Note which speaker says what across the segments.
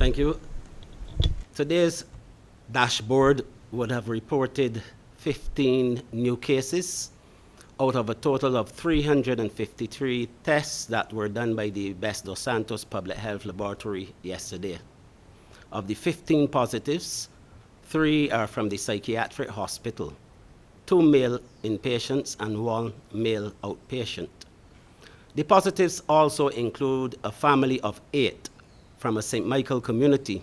Speaker 1: Thank you. Today's dashboard would have reported 15 new cases out of a total of 353 tests that were done by the Best Dos Santos Public Health Laboratory yesterday. Of the 15 positives, 3 are from the psychiatric hospital, 2 male inpatients and 1 male outpatient. The positives also include a family of 8 from a St. Michael community,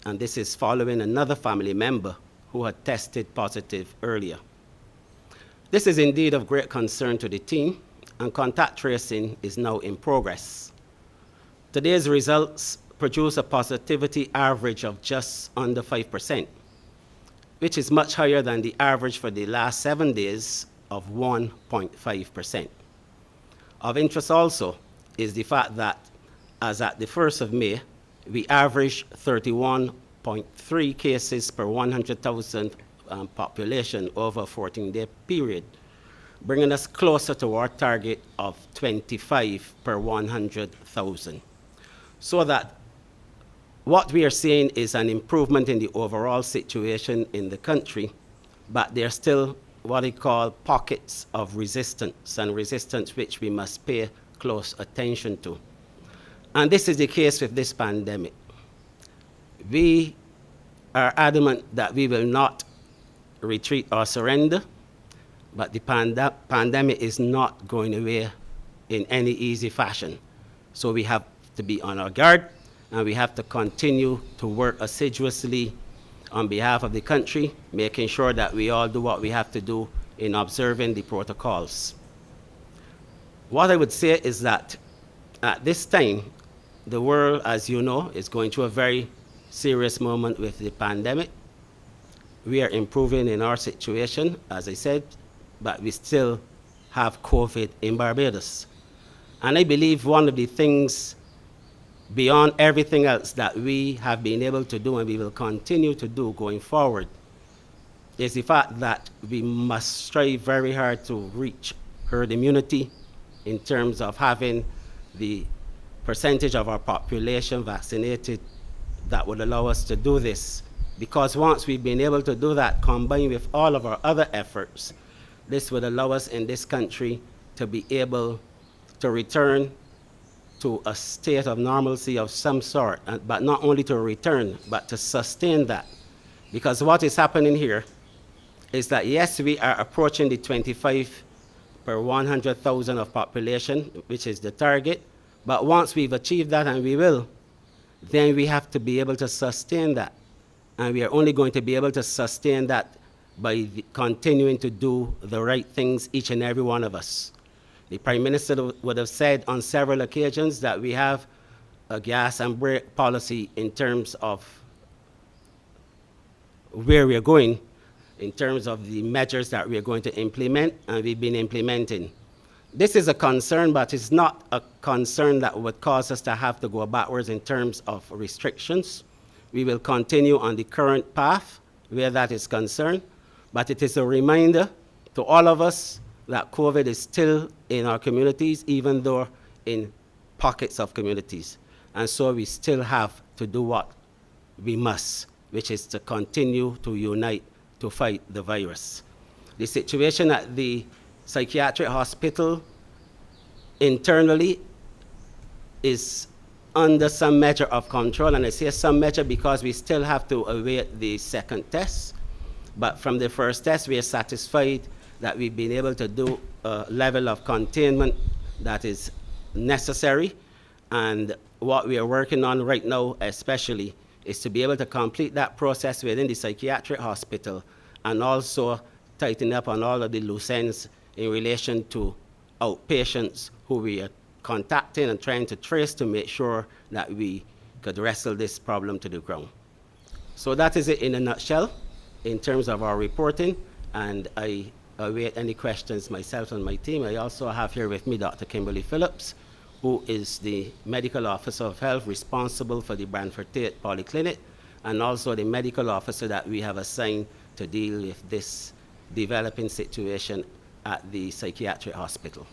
Speaker 1: and this is following another family member who had tested positive earlier. This is indeed of great concern to the team, and contact tracing is now in progress. Today's results produce a positivity average of just under 5%, which is much higher than the average for the last 7 days of 1.5%. Of interest also is the fact that as at the 1st of May, we averaged 31.3 cases per 100,000 population over a 14-day period, bringing us closer to our target of 25 per 100,000. So that what we are seeing is an improvement in the overall situation in the country, but there are still what we call pockets of resistance, and resistance which we must pay close attention to. And this is the case with this pandemic. We are adamant that we will not retreat or surrender, but the pandemic is not going away in any easy fashion. So we have to be on our guard, and we have to continue to work assiduously on behalf of the country, making sure that we all do what we have to do in observing the protocols. What I would say is that at this time, the world, as you know, is going through a very serious moment with the pandemic. We are improving in our situation, as I said, but we still have COVID in Barbados. And I believe one of the things beyond everything else that we have been able to do and we will continue to do going forward is the fact that we must strive very hard to reach herd immunity in terms of having the percentage of our population vaccinated that would allow us to do this. Because once we've been able to do that, combined with all of our other efforts, this would allow us in this country to be able to return to a state of normalcy of some sort, but not only to return, but to sustain that. Because what is happening here is that, yes, we are approaching the 25 per 100,000 of population, which is the target, but once we've achieved that, and we will, then we have to be able to sustain that. And we are only going to be able to sustain that by continuing to do the right things, each and every one of us. The Prime Minister would have said on several occasions that we have a gas and brake policy in terms of where we're going, in terms of the measures that we're going to implement, and we've been implementing. This is a concern, but it's not a concern that would cause us to have to go backwards in terms of restrictions. We will continue on the current path where that is concerned, but it is a reminder to all of us that COVID is still in our communities, even though in pockets of communities. And so we still have to do what we must, which is to continue to unite to fight the virus. The situation at the psychiatric hospital internally is under some measure of control, and I say some measure because we still have to await the second test. But from the first test, we are satisfied that we've been able to do a level of containment that is necessary. And what we are working on right now, especially, is to be able to complete that process within the psychiatric hospital and also tighten up on all of the loose ends in relation to outpatients who we are contacting and trying to trace to make sure that we could wrestle this problem to the ground. So that is it in a nutshell in terms of our reporting, and I await any questions myself and my team. I also have here with me Dr. Kimberly Phillips, who is the Medical Officer of Health responsible for the Brantford Tate Polyclinic, and also the medical officer that we have assigned to deal with this developing situation at the psychiatric hospital.